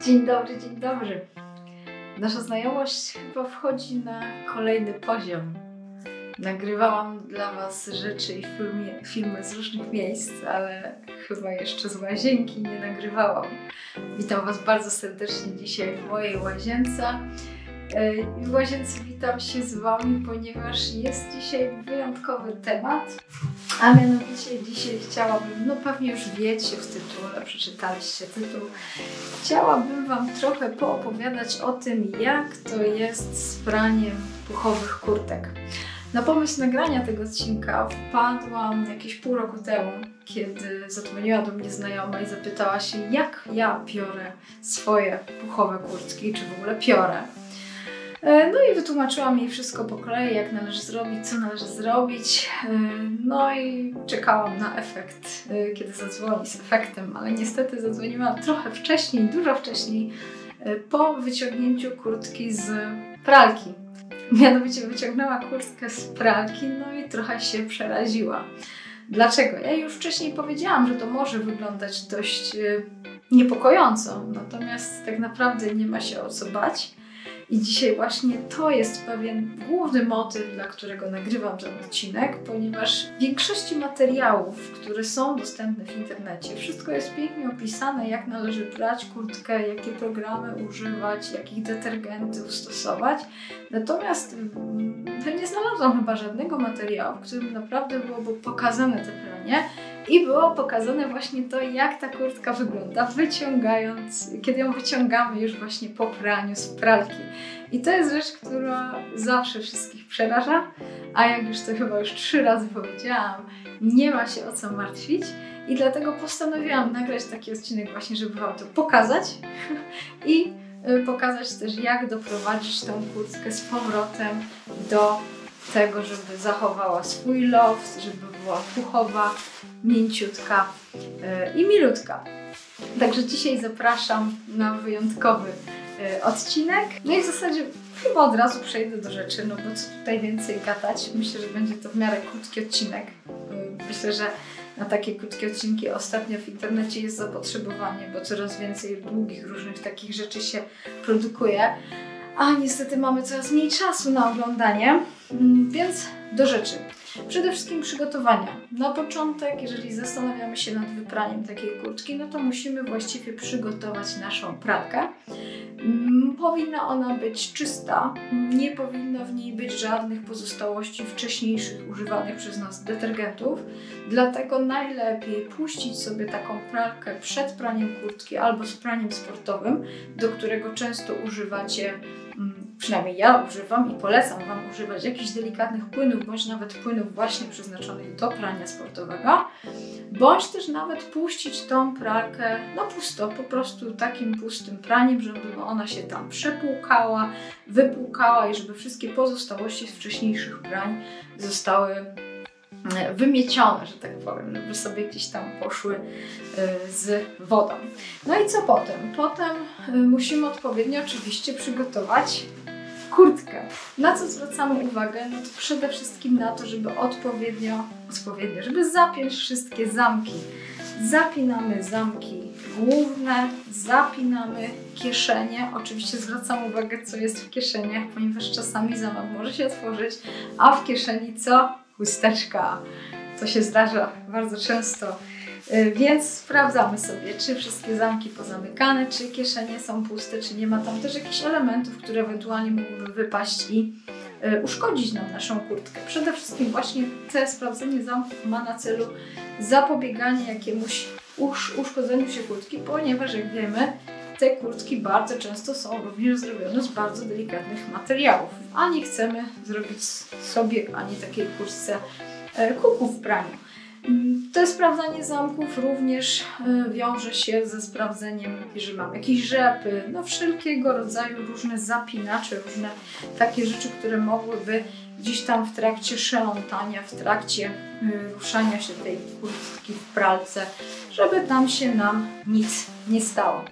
Dzień dobry, dzień dobry. Nasza znajomość chyba wchodzi na kolejny poziom. Nagrywałam dla Was rzeczy i filmy z różnych miejsc, ale chyba jeszcze z łazienki nie nagrywałam. Witam Was bardzo serdecznie dzisiaj w mojej łazience. W łazience witam się z Wami, ponieważ jest dzisiaj wyjątkowy temat, a mianowicie dzisiaj chciałabym, pewnie już wiecie w tytule, przeczytaliście tytuł, chciałabym Wam trochę poopowiadać o tym, jak to jest z praniem puchowych kurtek. Na pomysł nagrania tego odcinka wpadłam jakieś pół roku temu, kiedy zadzwoniła do mnie znajoma i zapytała się, jak ja piorę swoje puchowe kurtki, czy w ogóle piorę. No i wytłumaczyłam jej wszystko po kolei, jak należy zrobić, co należy zrobić. No i czekałam na efekt, kiedy zadzwoni z efektem, ale niestety zadzwoniła trochę wcześniej, dużo wcześniej, po wyciągnięciu kurtki z pralki. Mianowicie wyciągnęła kurtkę z pralki, no i trochę się przeraziła. Dlaczego? Ja już wcześniej powiedziałam, że to może wyglądać dość niepokojąco, natomiast tak naprawdę nie ma się o co bać. I dzisiaj właśnie to jest pewien główny motyw, dla którego nagrywam ten odcinek, ponieważ w większości materiałów, które są dostępne w internecie, wszystko jest pięknie opisane, jak należy prać kurtkę, jakie programy używać, jakich detergentów stosować. Natomiast nie znalazłam chyba żadnego materiału, w którym naprawdę byłoby pokazane to pranie i było pokazane właśnie to, jak ta kurtka wygląda, wyciągając, kiedy ją wyciągamy już właśnie po praniu z pralki. I to jest rzecz, która zawsze wszystkich przeraża, a jak już to chyba już 3 razy powiedziałam, nie ma się o co martwić i dlatego postanowiłam nagrać taki odcinek właśnie, żeby Wam to pokazać i pokazać też, jak doprowadzić tą kurtkę z powrotem do tego, żeby zachowała swój loft, żeby była puchowa, mięciutka i milutka. Także dzisiaj zapraszam na wyjątkowy odcinek. No i w zasadzie chyba od razu przejdę do rzeczy, no bo co tutaj więcej gadać. Myślę, że będzie to w miarę krótki odcinek. Myślę, że na takie krótkie odcinki ostatnio w internecie jest zapotrzebowanie, bo coraz więcej długich różnych takich rzeczy się produkuje. A niestety mamy coraz mniej czasu na oglądanie, więc do rzeczy. Przede wszystkim przygotowania. Na początek, jeżeli zastanawiamy się nad wypraniem takiej kurtki, no to musimy właściwie przygotować naszą pralkę. Powinna ona być czysta, nie powinno w niej być żadnych pozostałości wcześniejszych używanych przez nas detergentów. Dlatego najlepiej puścić sobie taką pralkę przed praniem kurtki albo z praniem sportowym, do którego często używacie, przynajmniej ja używam i polecam Wam używać jakichś delikatnych płynów, bądź nawet płynów właśnie przeznaczonych do prania sportowego, bądź też nawet puścić tą pralkę na pusto, po prostu takim pustym praniem, żeby ona się tam przepłukała, wypłukała i żeby wszystkie pozostałości z wcześniejszych prań zostały wymiecione, że tak powiem, żeby sobie gdzieś tam poszły z wodą. No i co potem? Potem musimy odpowiednio oczywiście przygotować kurtkę. Na co zwracamy uwagę? No to przede wszystkim na to, żeby odpowiednio, żeby zapiąć wszystkie zamki. Zapinamy zamki główne, zapinamy kieszenie. Oczywiście zwracam uwagę, co jest w kieszeniach, ponieważ czasami zamek może się otworzyć, a w kieszeni co? Chusteczka. To się zdarza bardzo często. Więc sprawdzamy sobie, czy wszystkie zamki pozamykane, czy kieszenie są puste, czy nie ma tam też jakichś elementów, które ewentualnie mogłyby wypaść i uszkodzić nam naszą kurtkę. Przede wszystkim właśnie to sprawdzenie zamków ma na celu zapobieganie jakiemuś uszkodzeniu się kurtki, ponieważ jak wiemy, te kurtki bardzo często są również zrobione z bardzo delikatnych materiałów, a nie chcemy zrobić sobie ani takiej kurtce kuku w praniu. To sprawdzanie zamków również wiąże się ze sprawdzeniem, jeżeli mam jakieś rzepy, wszelkiego rodzaju różne zapinacze, różne takie rzeczy, które mogłyby gdzieś tam w trakcie szelątania, w trakcie ruszania się tej kurtki w pralce, żeby tam się nam nic nie stało.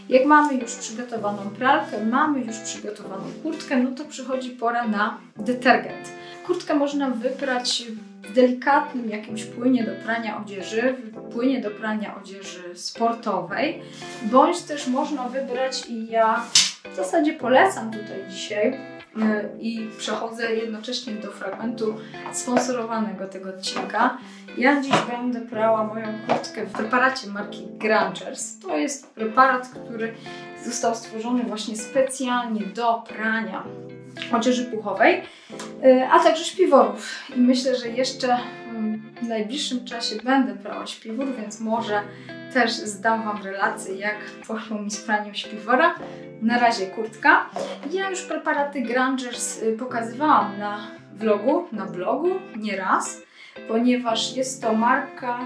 Jak mamy już przygotowaną pralkę, mamy już przygotowaną kurtkę, no to przychodzi pora na detergent. Kurtkę można wyprać w delikatnym jakimś płynie do prania odzieży, płynie do prania odzieży sportowej, bądź też można wybrać, i ja w zasadzie polecam tutaj dzisiaj i przechodzę jednocześnie do fragmentu sponsorowanego tego odcinka. Ja dziś będę prała moją kurtkę w preparacie marki Grangers. To jest preparat, który został stworzony właśnie specjalnie do prania odzieży puchowej, a także śpiworów. I myślę, że jeszcze w najbliższym czasie będę prała śpiwór, więc może też zdam Wam relację, jak poszło mi z praniem śpiwora. Na razie kurtka. Ja już preparaty Grangers pokazywałam na blogu nieraz, ponieważ jest to marka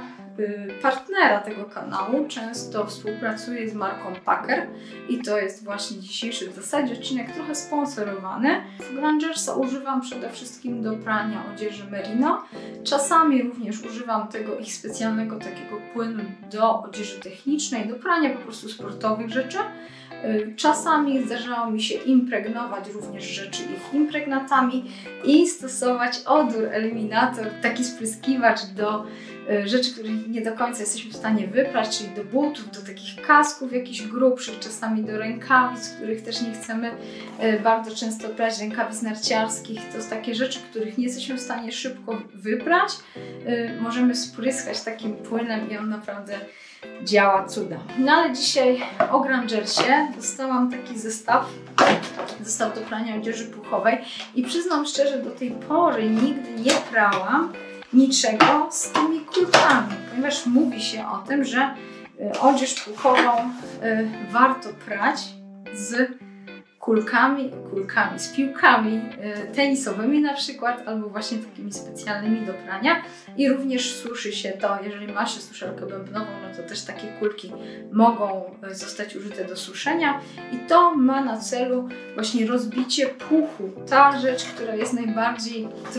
partnera tego kanału. Często współpracuję z marką Packer i to jest właśnie dzisiejszy w zasadzie odcinek trochę sponsorowany. Grangersa używam przede wszystkim do prania odzieży merino. Czasami również używam tego ich specjalnego takiego płynu do odzieży technicznej, do prania po prostu sportowych rzeczy. Czasami zdarzało mi się impregnować również rzeczy ich impregnatami i stosować odór eliminator, taki spryskiwacz do rzeczy, których nie do końca jesteśmy w stanie wyprać, czyli do butów, do takich kasków jakichś grubszych, czasami do rękawic, których też nie chcemy bardzo często prać, rękawic narciarskich. To są takie rzeczy, których nie jesteśmy w stanie szybko wyprać. Możemy spryskać takim płynem i on naprawdę działa cuda. No ale dzisiaj o Grangersie dostałam taki zestaw do prania odzieży puchowej i przyznam szczerze, do tej pory nigdy nie prałam niczego z tymi kulkami, ponieważ mówi się o tym, że odzież puchową warto prać z z piłkami tenisowymi na przykład, albo właśnie takimi specjalnymi do prania, i również suszy się to, jeżeli ma się suszarkę bębnową, no to też takie kulki mogą zostać użyte do suszenia i to ma na celu właśnie rozbicie puchu. Ta rzecz, która jest najbardziej, z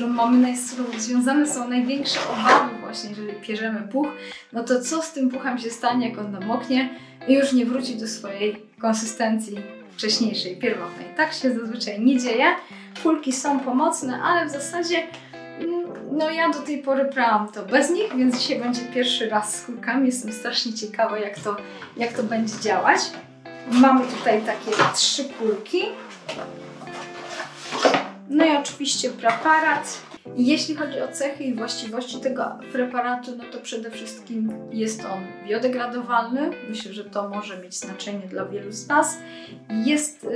którą związane są największe obawy właśnie, jeżeli pierzemy puch, no to co z tym puchem się stanie, jak on namoknie i już nie wróci do swojej konsystencji wcześniejszej, pierwotnej. Tak się zazwyczaj nie dzieje. Kulki są pomocne, ale w zasadzie no ja do tej pory prałam to bez nich, więc dzisiaj będzie pierwszy raz z kulkami. Jestem strasznie ciekawa, jak to będzie działać. Mamy tutaj takie 3 kulki. No i oczywiście preparat. Jeśli chodzi o cechy i właściwości tego preparatu, no to przede wszystkim jest on biodegradowalny. Myślę, że to może mieć znaczenie dla wielu z Was. Jest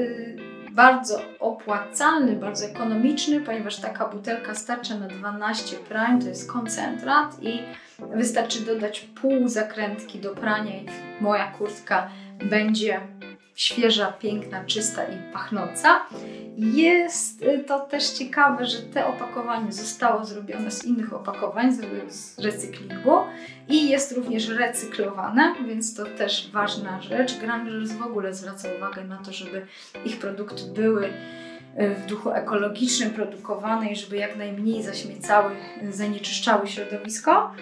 bardzo opłacalny, bardzo ekonomiczny, ponieważ taka butelka starcza na 12 prań, to jest koncentrat i wystarczy dodać pół zakrętki do prania i moja kurtka będzie świeża, piękna, czysta i pachnąca. Jest to też ciekawe, że te opakowanie zostało zrobione z innych opakowań, z recyklingu i jest również recyklowane, więc to też ważna rzecz. Grangers w ogóle zwraca uwagę na to, żeby ich produkty były w duchu ekologicznym produkowane i żeby jak najmniej zaśmiecały, zanieczyszczały środowisko.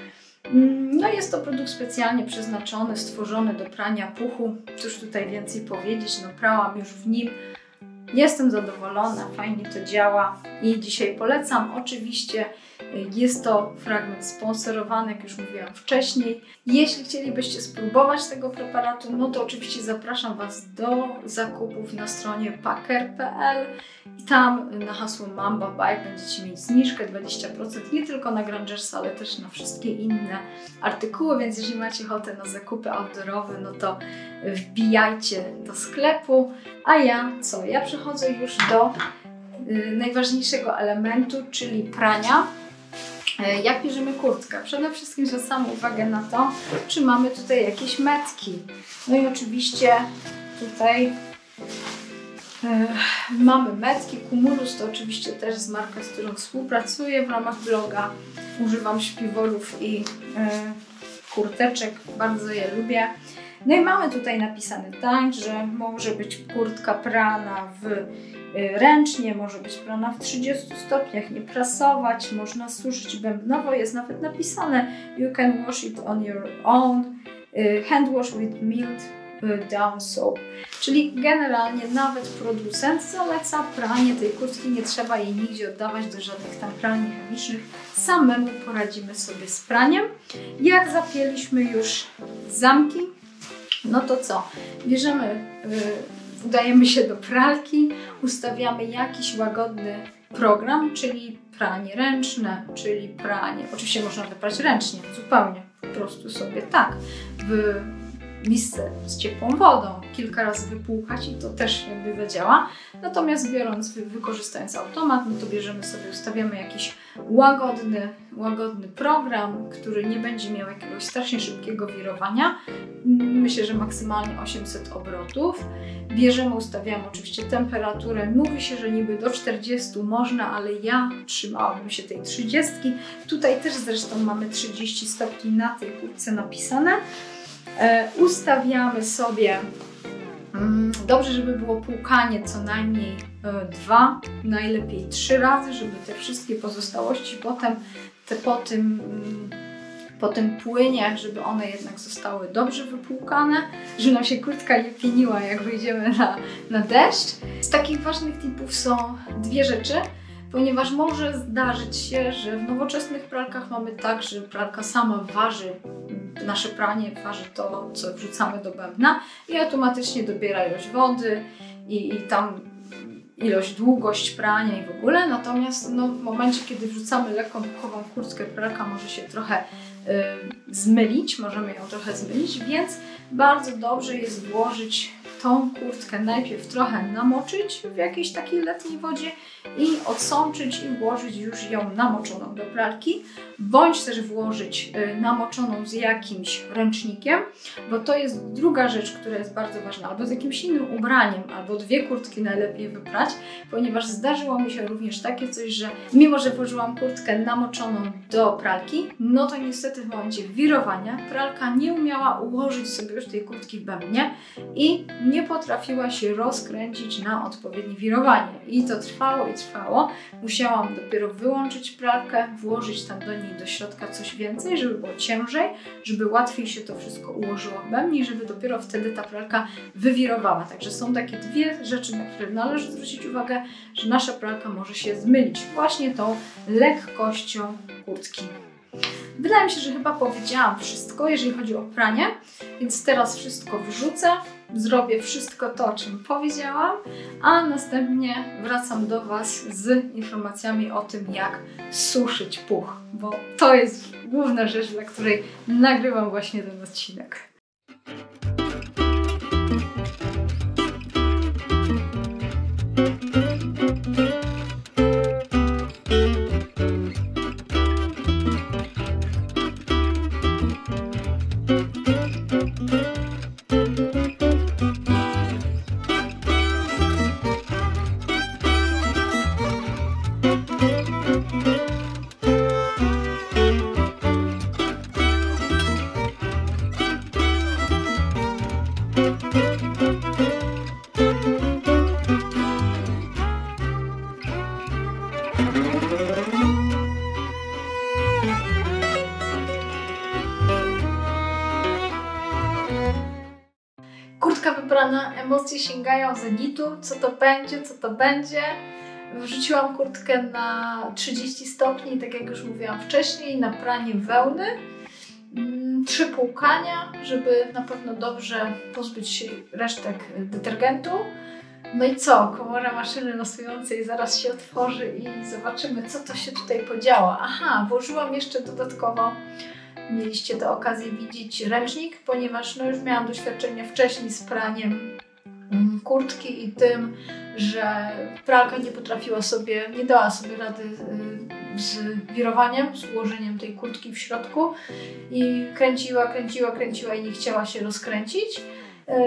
No jest to produkt specjalnie przeznaczony, stworzony do prania puchu. Cóż tutaj więcej powiedzieć, no prałam już w nim. Jestem zadowolona, fajnie to działa i dzisiaj polecam. Oczywiście jest to fragment sponsorowany, jak już mówiłam wcześniej. Jeśli chcielibyście spróbować tego preparatu, no to oczywiście zapraszam Was do zakupów na stronie packer.pl i tam na hasło Mamba Buy będziecie mieć zniżkę 20% nie tylko na Grangersa, ale też na wszystkie inne artykuły, więc jeżeli macie ochotę na zakupy outdoorowe, no to wbijajcie do sklepu. A ja co? Ja przechodzę już do najważniejszego elementu, czyli prania. Jak bierzemy kurtkę? Przede wszystkim zwracamy uwagę na to, czy mamy tutaj jakieś metki. No i oczywiście tutaj mamy metki. Cumulus to oczywiście też z marką, z którą współpracuję w ramach bloga. Używam śpiworów i kurteczek, bardzo je lubię. No i mamy tutaj napisane tak, że może być kurtka prana ręcznie, może być prana w 30 stopniach, nie prasować, można suszyć bębnowo, jest nawet napisane you can wash it on your own, hand wash with mild Down Soap. Czyli generalnie nawet producent zaleca pranie tej kurtki, nie trzeba jej nigdzie oddawać do żadnych tam pralni chemicznych. Samemu poradzimy sobie z praniem. Jak zapięliśmy już zamki, no to co? Bierzemy, udajemy się do pralki, ustawiamy jakiś łagodny program, czyli pranie ręczne, czyli pranie, oczywiście można wyprać ręcznie, zupełnie, po prostu sobie tak, w misce z ciepłą wodą, kilka razy wypłukać i to też jakby zadziała. Natomiast wykorzystując automat, no to bierzemy sobie, ustawiamy jakiś łagodny program, który nie będzie miał jakiegoś strasznie szybkiego wirowania. Myślę, że maksymalnie 800 obrotów. Bierzemy, ustawiamy oczywiście temperaturę. Mówi się, że niby do 40 można, ale ja trzymałabym się tej 30. Tutaj też zresztą mamy 30 stopni na tej kurtce napisane. Ustawiamy sobie, dobrze, żeby było płukanie co najmniej 2, najlepiej 3 razy, żeby te wszystkie pozostałości potem po tym płynie, żeby one jednak zostały dobrze wypłukane, żeby nam się kurtka nie pieniła, jak wyjdziemy na deszcz. Z takich ważnych tipów są dwie rzeczy, ponieważ może zdarzyć się, że w nowoczesnych pralkach mamy tak, że pralka sama waży, nasze pranie waży to, co wrzucamy do bębna i automatycznie dobiera ilość wody i tam długość prania i w ogóle. Natomiast no, w momencie, kiedy wrzucamy lekką puchową kurtkę, pralka może się trochę zmylić, możemy ją trochę zmylić, więc bardzo dobrze jest włożyć tą kurtkę, najpierw trochę namoczyć w jakiejś takiej letniej wodzie i odsączyć i włożyć już ją namoczoną do pralki, bądź też włożyć namoczoną z jakimś ręcznikiem, bo to jest druga rzecz, która jest bardzo ważna, albo z jakimś innym ubraniem, albo dwie kurtki najlepiej wyprać, ponieważ zdarzyło mi się również takie coś, że mimo, że włożyłam kurtkę namoczoną do pralki, no to niestety w momencie wirowania pralka nie umiała ułożyć sobie już tej kurtki w bębnie i nie potrafiła się rozkręcić na odpowiednie wirowanie. I to trwało i trwało. Musiałam dopiero wyłączyć pralkę, włożyć tam do niej do środka coś więcej, żeby było ciężej, żeby łatwiej się to wszystko ułożyło w bębnie i żeby dopiero wtedy ta pralka wywirowała. Także są takie dwie rzeczy, na które należy zwrócić uwagę, że nasza pralka może się zmylić właśnie tą lekkością kurtki. Wydaje mi się, że chyba powiedziałam wszystko, jeżeli chodzi o pranie, więc teraz wszystko wrzucę, zrobię wszystko to, o czym powiedziałam, a następnie wracam do Was z informacjami o tym, jak suszyć puch, bo to jest główna rzecz, dla której nagrywam właśnie ten odcinek. Kurtka wybrana, emocje sięgają zenitu. Co to będzie, co to będzie? Wrzuciłam kurtkę na 30 stopni, tak jak już mówiłam wcześniej, na pranie wełny. 3 płukania, żeby na pewno dobrze pozbyć się resztek detergentu. No i co? Komora maszyny losującej zaraz się otworzy i zobaczymy, co to się tutaj podziało. Aha, włożyłam jeszcze dodatkowo, mieliście tę okazję widzieć, ręcznik, ponieważ no już miałam doświadczenie wcześniej z praniem kurtki i tym, że pralka nie dała sobie rady z wirowaniem, z ułożeniem tej kurtki w środku i kręciła i nie chciała się rozkręcić.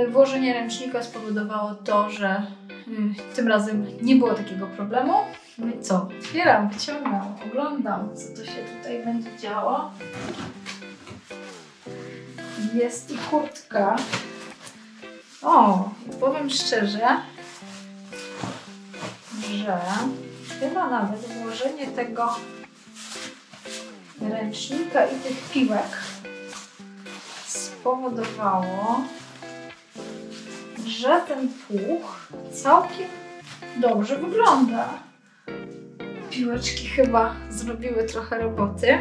Włożenie ręcznika spowodowało to, że tym razem nie było takiego problemu. No i co? Otwieram, wyciągam, oglądam, co to się tutaj będzie działo. Jest i kurtka. O, powiem szczerze, że chyba nawet włożenie tego ręcznika i tych piłek spowodowało, że ten puch całkiem dobrze wygląda. Piłeczki chyba zrobiły trochę roboty,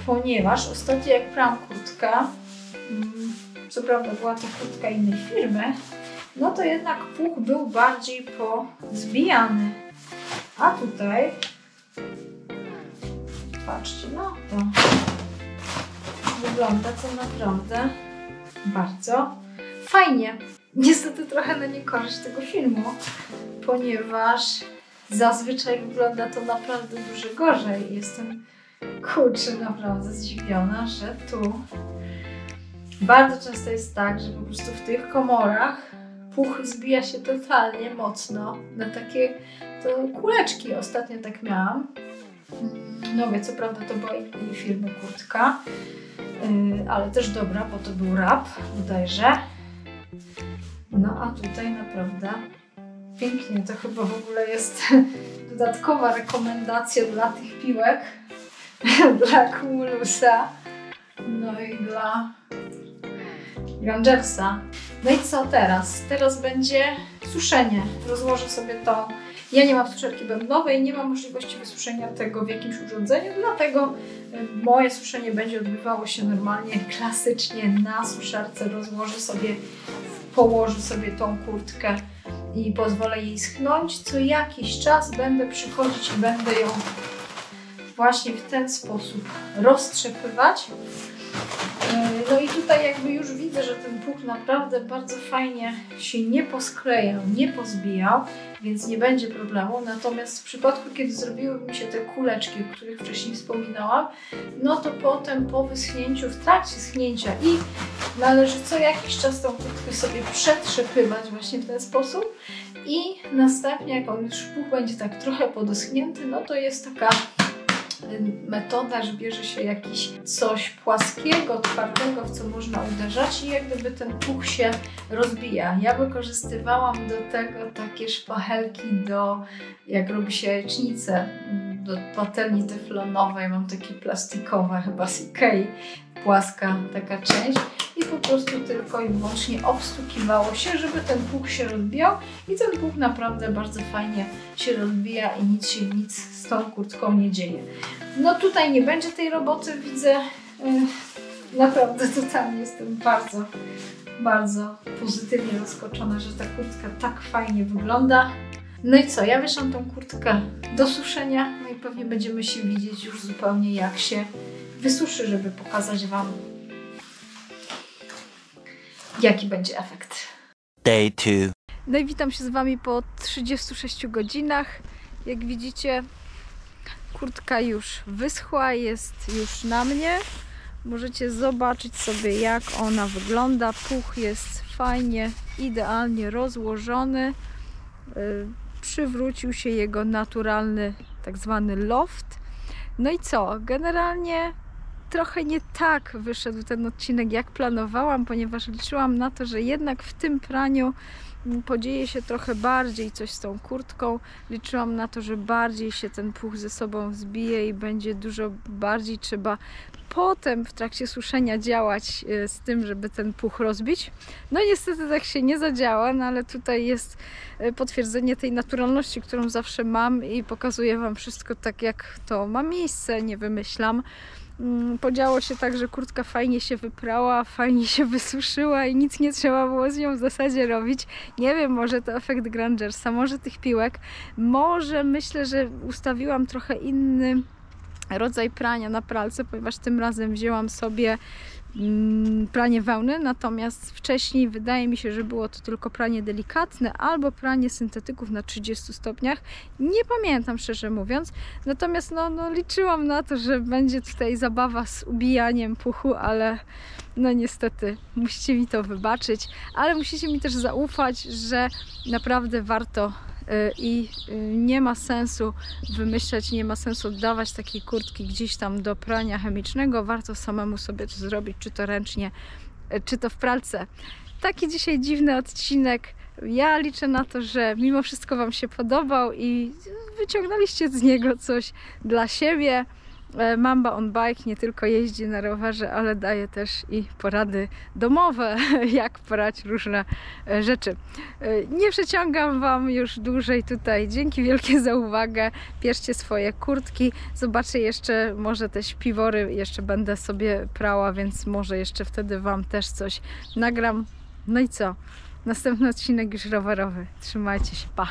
ponieważ ostatnio jak prałam kurtkę, co prawda była to kurtka innej firmy, no to jednak puch był bardziej pozbijany. A tutaj, patrzcie, no to wygląda to naprawdę bardzo fajnie. Niestety trochę na niekorzyść tego filmu, ponieważ zazwyczaj wygląda to naprawdę dużo gorzej. Jestem, kurczę, naprawdę zdziwiona, że tu bardzo często jest tak, że po prostu w tych komorach puch zbija się totalnie mocno na takie to kuleczki. Ostatnio tak miałam. No wie, co prawda to była innej firmy kurtka, ale też dobra, bo to był rap bodajże. No a tutaj naprawdę pięknie. To chyba w ogóle jest dodatkowa rekomendacja dla tych piłek, dla Cumulusa, no i dla Grangersa. No i co teraz? Teraz będzie suszenie. Rozłożę sobie to. Ja nie mam suszarki bębnowej, nie mam możliwości wysuszenia tego w jakimś urządzeniu, dlatego moje suszenie będzie odbywało się normalnie, klasycznie na suszarce. Położę sobie tą kurtkę i pozwolę jej schną. Co jakiś czas będę przychodzić i będę ją właśnie w ten sposób roztrzepywać. No i tutaj jakby już widzę, że ten puch naprawdę bardzo fajnie się nie posklejał, nie pozbijał, więc nie będzie problemu. Natomiast w przypadku, kiedy zrobiły mi się te kuleczki, o których wcześniej wspominałam, no to potem po wyschnięciu, w trakcie schnięcia i należy co jakiś czas tą kurtkę sobie przetrzepywać właśnie w ten sposób i następnie, jak on już puch będzie tak trochę podeschnięty, no to jest taka metoda, że bierze się jakiś coś płaskiego, twardego, w co można uderzać i jak gdyby ten puch się rozbija. Ja wykorzystywałam do tego takie szpachelki jak robi się jajecznicę, do patelni teflonowej, mam takie plastikowe, chyba z Ikei, płaska taka część i po prostu tylko i wyłącznie obstukiwało się, żeby ten puch się rozbijał i ten puch naprawdę bardzo fajnie się rozbija i nic z tą kurtką nie dzieje. No tutaj nie będzie tej roboty, widzę, naprawdę totalnie jestem bardzo, bardzo pozytywnie zaskoczona, że ta kurtka tak fajnie wygląda. No i co, ja wieszam tą kurtkę do suszenia, no i pewnie będziemy się widzieć już zupełnie jak się wysuszy, żeby pokazać Wam, jaki będzie efekt. Day 2. No i witam się z Wami po 36 godzinach. Jak widzicie, kurtka już wyschła, jest już na mnie. Możecie zobaczyć sobie, jak ona wygląda. Puch jest fajnie, idealnie rozłożony. Przywrócił się jego naturalny tak zwany loft. No i co? Generalnie trochę nie tak wyszedł ten odcinek, jak planowałam, ponieważ liczyłam na to, że jednak w tym praniu podzieje się trochę bardziej coś z tą kurtką. Liczyłam na to, że bardziej się ten puch ze sobą zbije i będzie dużo bardziej trzeba potem w trakcie suszenia działać z tym, żeby ten puch rozbić. No niestety tak się nie zadziała, no ale tutaj jest potwierdzenie tej naturalności, którą zawsze mam i pokazuję Wam wszystko tak, jak to ma miejsce, nie wymyślam. Podziało się tak, że kurtka fajnie się wyprała, fajnie się wysuszyła i nic nie trzeba było z nią w zasadzie robić. Nie wiem, może to efekt Grangersa, może tych piłek, może myślę, że ustawiłam trochę inny rodzaj prania na pralce, ponieważ tym razem wzięłam sobie pranie wełny, natomiast wcześniej wydaje mi się, że było to tylko pranie delikatne albo pranie syntetyków na 30 stopniach. Nie pamiętam, szczerze mówiąc, natomiast no liczyłam na to, że będzie tutaj zabawa z ubijaniem puchu, ale no niestety musicie mi to wybaczyć, ale musicie mi też zaufać, że naprawdę warto i nie ma sensu wymyślać, nie ma sensu oddawać takiej kurtki gdzieś tam do prania chemicznego. Warto samemu sobie to zrobić, czy to ręcznie, czy to w pralce. Taki dzisiaj dziwny odcinek. Ja liczę na to, że mimo wszystko Wam się podobał i wyciągnęliście z niego coś dla siebie. Mamba on Bike nie tylko jeździ na rowerze, ale daje też i porady domowe, jak porać różne rzeczy. Nie przeciągam Wam już dłużej tutaj. Dzięki wielkie za uwagę. Bierzcie swoje kurtki. Zobaczę jeszcze, może te śpiwory jeszcze będę sobie prała, więc może jeszcze wtedy Wam też coś nagram. No i co? Następny odcinek już rowerowy. Trzymajcie się, pa!